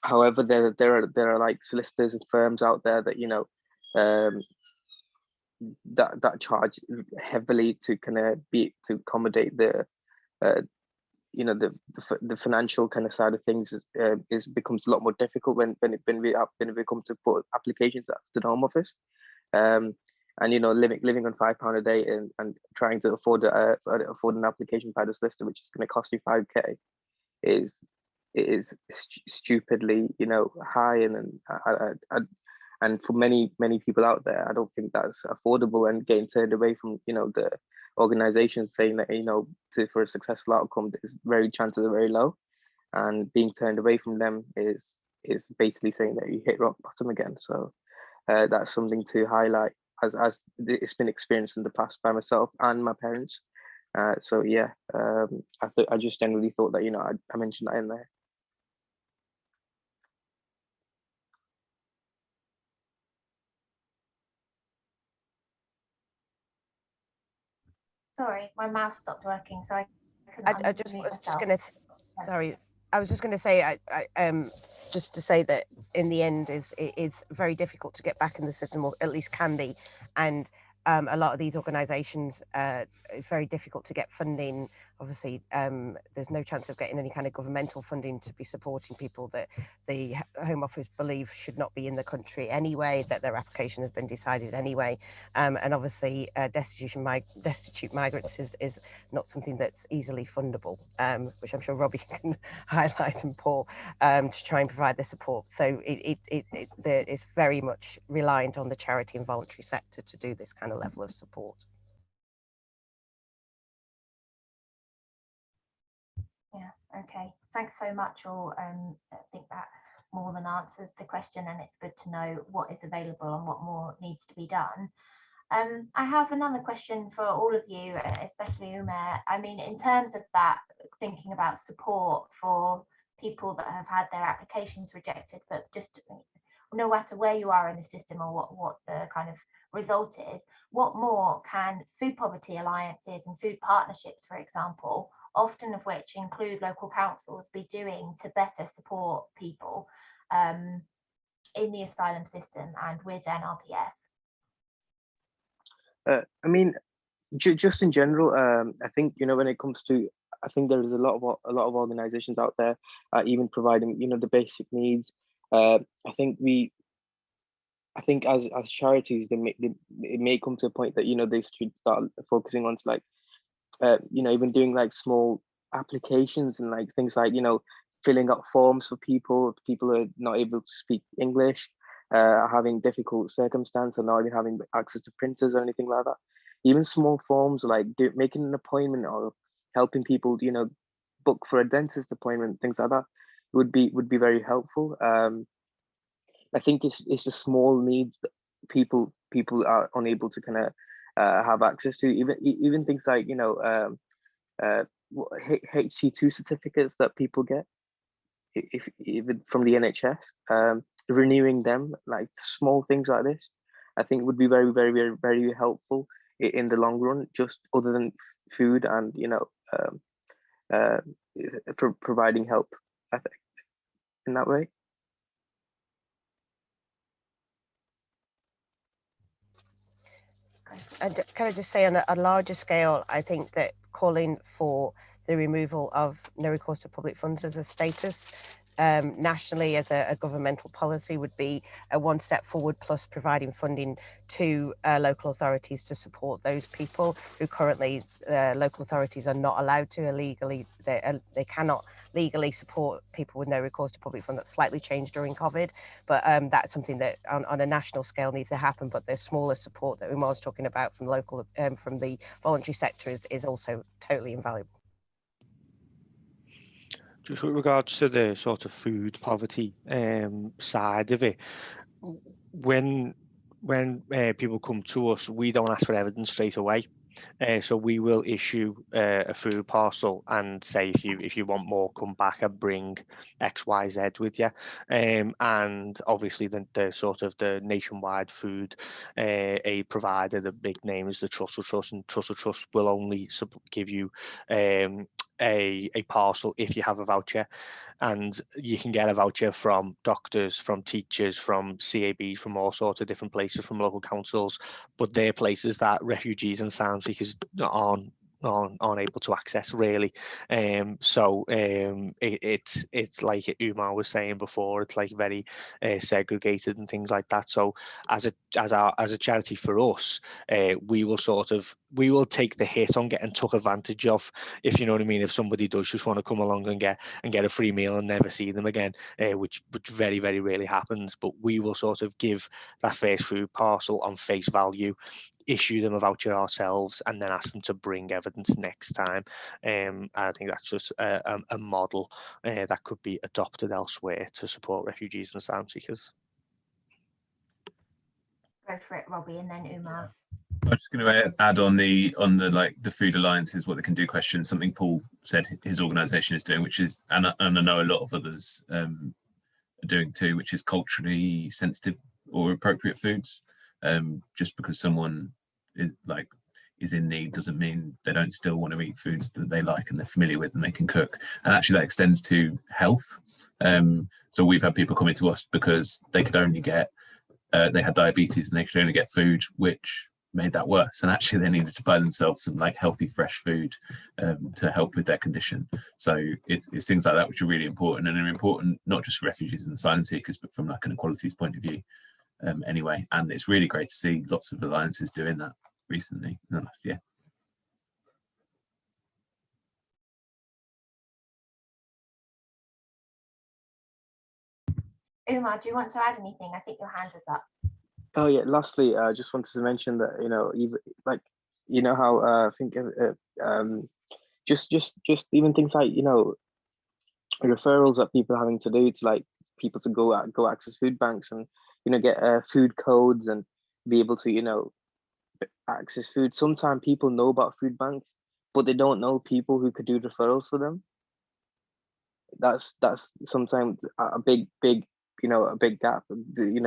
however, there are like solicitors and firms out there that that charge heavily to kind of to accommodate the the financial kind of side of things becomes a lot more difficult when we come to put applications to the Home Office, and living on £5 a day and trying to afford an application by the solicitor, which is going to cost you £5k, is stupidly high, and for many people out there, I don't think that's affordable, and getting turned away from the organizations saying that for a successful outcome, chances are very low, and being turned away from them is basically saying that you hit rock bottom again. So that's something to highlight, as it's been experienced in the past by myself and my parents. So yeah, I just generally thought that I mentioned that in there. Sorry, my mouse stopped working, so I was just going to say, just to say that in the end is very difficult to get back in the system, or at least can be. And a lot of these organisations, it's very difficult to get funding. Obviously, there's no chance of getting any kind of governmental funding to be supporting people that the Home Office believe should not be in the country anyway, that their application has been decided anyway. And obviously, destitute migrants is not something that's easily fundable, which I'm sure Robbie can highlight, and Paul, to try and provide the support. So it's very much reliant on the charity and voluntary sector to do this kind of level of support. Yeah, okay. Thanks so much, all. I think that more than answers the question, and it's good to know what is available and what more needs to be done. I have another question for all of you, especially Umair. I mean, in terms of that, thinking about support for people that have had their applications rejected, but just no matter where you are in the system or what the kind of result is, what more can food poverty alliances and food partnerships, for example, often of which include local councils, be doing to better support people in the asylum system and with NRPF? I mean, just in general, I think, you know, when it comes to, I think there is a lot of organizations out there even providing, you know, the basic needs. I think as charities, it may come to a point that, you know, they should start focusing on to, like, you know, even doing like small applications and like things like, you know, filling out forms for people who are not able to speak English, having difficult circumstance, or not even having access to printers or anything like that. Even small forms like making an appointment or helping people, you know, book for a dentist appointment, things like that would be very helpful. I think it's the small needs that people are unable to kind of have access to. Even things like, you know, HC2 certificates that people get, if even from the NHS, renewing them, like small things like this, I think would be very helpful in the long run. Just other than food and, you know, providing help, I think, in that way. And can I just say, on a larger scale, I think that calling for the removal of no recourse to public funds as a status nationally as a governmental policy would be a one step forward, plus providing funding to local authorities to support those people who currently local authorities are not allowed to illegally, they cannot legally support people with no recourse to public funds. That's slightly changed during COVID, but that's something that on a national scale needs to happen. But the smaller support that Umar was talking about from local, from the voluntary sector is also totally invaluable. Just with regards to the sort of food poverty side of it, when people come to us, we don't ask for evidence straight away. So we will issue a food parcel and say, if you want more, come back and bring X, Y, Z with you. And obviously the sort of the nationwide food aid provider, the big name is the Trussell Trust, and Trussell Trust will only give you a parcel if you have a voucher. And you can get a voucher from doctors, from teachers, from CAB, from all sorts of different places, from local councils, but they're places that refugees and asylum seekers aren't able to access, really. It's like Umar was saying before, it's like very segregated and things like that. So as a charity, for us, we will take the hit on getting took advantage of, if you know what I mean. If somebody does just want to come along and get a free meal and never see them again, which very rarely happens, but we will sort of give that first food parcel on face value, issue them a voucher ourselves, and then ask them to bring evidence next time. I think that's just a model that could be adopted elsewhere to support refugees and asylum seekers. Go for it, Robbie, and then Umar. I'm just going to add on the like the food alliances, what they can do question, something Paul said his organisation is doing, which is, and I know a lot of others are doing too, which is culturally sensitive or appropriate foods. Just because someone is in need doesn't mean they don't still want to eat foods that they like and they're familiar with and they can cook. And actually that extends to health. So we've had people coming to us because they could only get, they had diabetes and they could only get food, which made that worse. And actually they needed to buy themselves some like healthy, fresh food to help with their condition. So it's things like that which are really important, and are important not just for refugees and asylum seekers, but from like an equalities point of view anyway. And it's really great to see lots of alliances doing that recently in the last year. Umar, do you want to add anything? I think your hand was up. Oh yeah. Lastly, I just wanted to mention that even like how I think just even things like referrals that people are having to do to like people to go access food banks and get food codes and be able to access food. Sometimes people know about food banks, but they don't know people who could do referrals for them. That's sometimes a big a big gap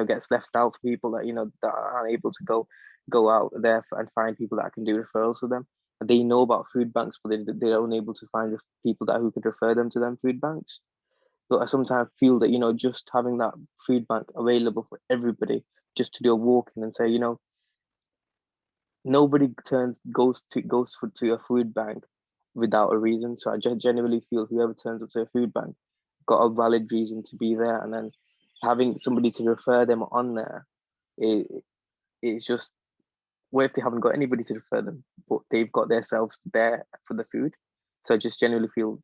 gets left out for people that that aren't able to go out there and find people that can do referrals for them. And they know about food banks, but they're unable to find people who could refer them to them food banks. So I sometimes feel that just having that food bank available for everybody, just to do a walk-in and say nobody goes to a food bank without a reason. So I genuinely feel whoever turns up to a food bank got a valid reason to be there, and then having somebody to refer them on there is just, what if they haven't got anybody to refer them, but they've got themselves there for the food. So I just genuinely feel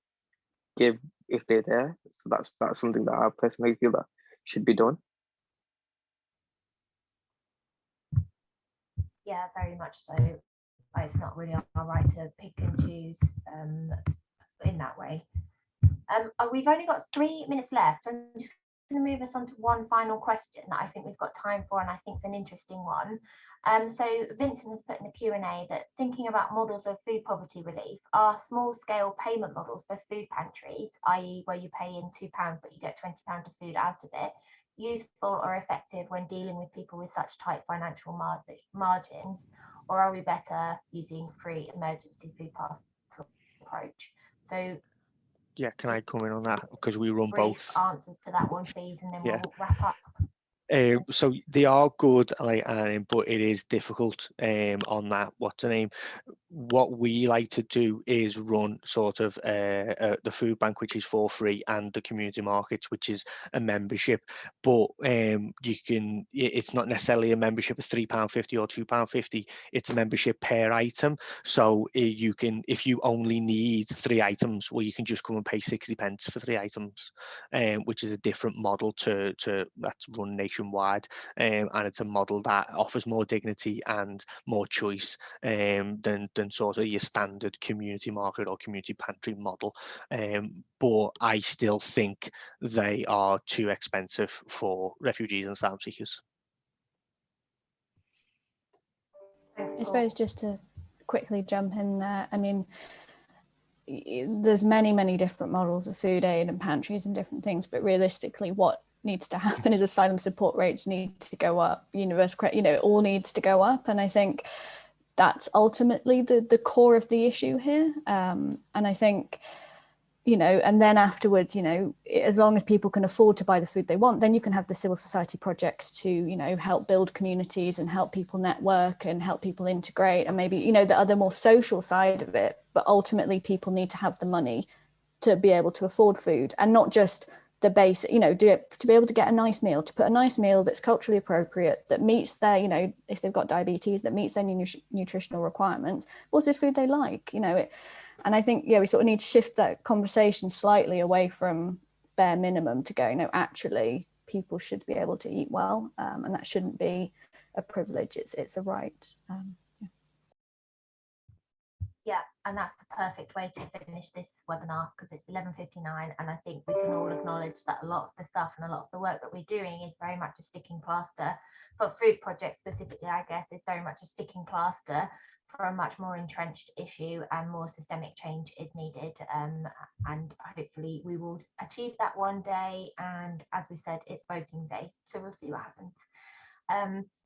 give if they're there. So that's something that I personally feel that should be done. Yeah, very much so. It's not really our right to pick and choose in that way. We've only got 3 minutes left, so I'm just going to move us on to one final question that I think we've got time for, and I think it's an interesting one. So Vincent has put in the Q&A that thinking about models of food poverty relief, are small-scale payment models for food pantries, i.e. where you pay in £2 but you get £20 of food out of it, useful or effective when dealing with people with such tight financial margins, or are we better using free emergency food parcel approach? So Yeah, can I come in on that? Because we run brief both. answers to that one, please, and then we'll wrap up. So they are good, but it is difficult on that. What's the name? What we like to do is run sort of the food bank, which is for free, and the community markets, which is a membership. But it's not necessarily a membership of £3.50 or £2.50. It's a membership per item. So you can, if you only need 3 items, well, you can just come and pay 60p for 3 items, which is a different model to that's run nationwide, and it's a model that offers more dignity and more choice than sort of your standard community market or community pantry model. But I still think they are too expensive for refugees and asylum seekers. I suppose just to quickly jump in there, I mean, there's many different models of food aid and pantries and different things, but realistically what needs to happen is asylum support rates need to go up, universal credit, it all needs to go up. And I think that's ultimately the core of the issue here. And I think, and then afterwards, as long as people can afford to buy the food they want, then you can have the civil society projects to, help build communities and help people network and help people integrate, and maybe, the other more social side of it. But ultimately, people need to have the money to be able to afford food, and not just the base, to be able to get a nice meal, to put a nice meal that's culturally appropriate, that meets their, if they've got diabetes, that meets their nutritional requirements. What's this food they like, and I think, we sort of need to shift that conversation slightly away from bare minimum to go, actually people should be able to eat well, and that shouldn't be a privilege, it's a right. Yeah, and that's the perfect way to finish this webinar, because it's 11:59, and I think we can all acknowledge that a lot of the stuff and a lot of the work that we're doing is very much a sticking plaster for food projects specifically. I guess is very much a sticking plaster for a much more entrenched issue, and more systemic change is needed, and hopefully we will achieve that one day. And as we said, it's voting day, so we'll see what happens.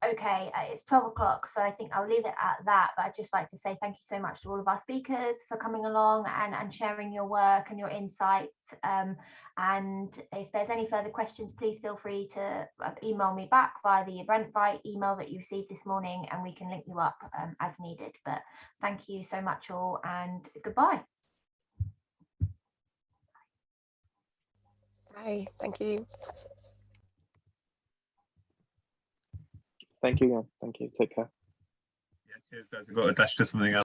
Okay, it's 12 o'clock, so I think I'll leave it at that. But I'd just like to say thank you so much to all of our speakers for coming along and sharing your work and your insights. And if there's any further questions, please feel free to email me back via the Eventbrite email that you received this morning, and we can link you up as needed. But thank you so much all, and goodbye. Bye. Thank you. Thank you again. Thank you. Take care. Yeah, cheers, guys. I've got to dash to something else.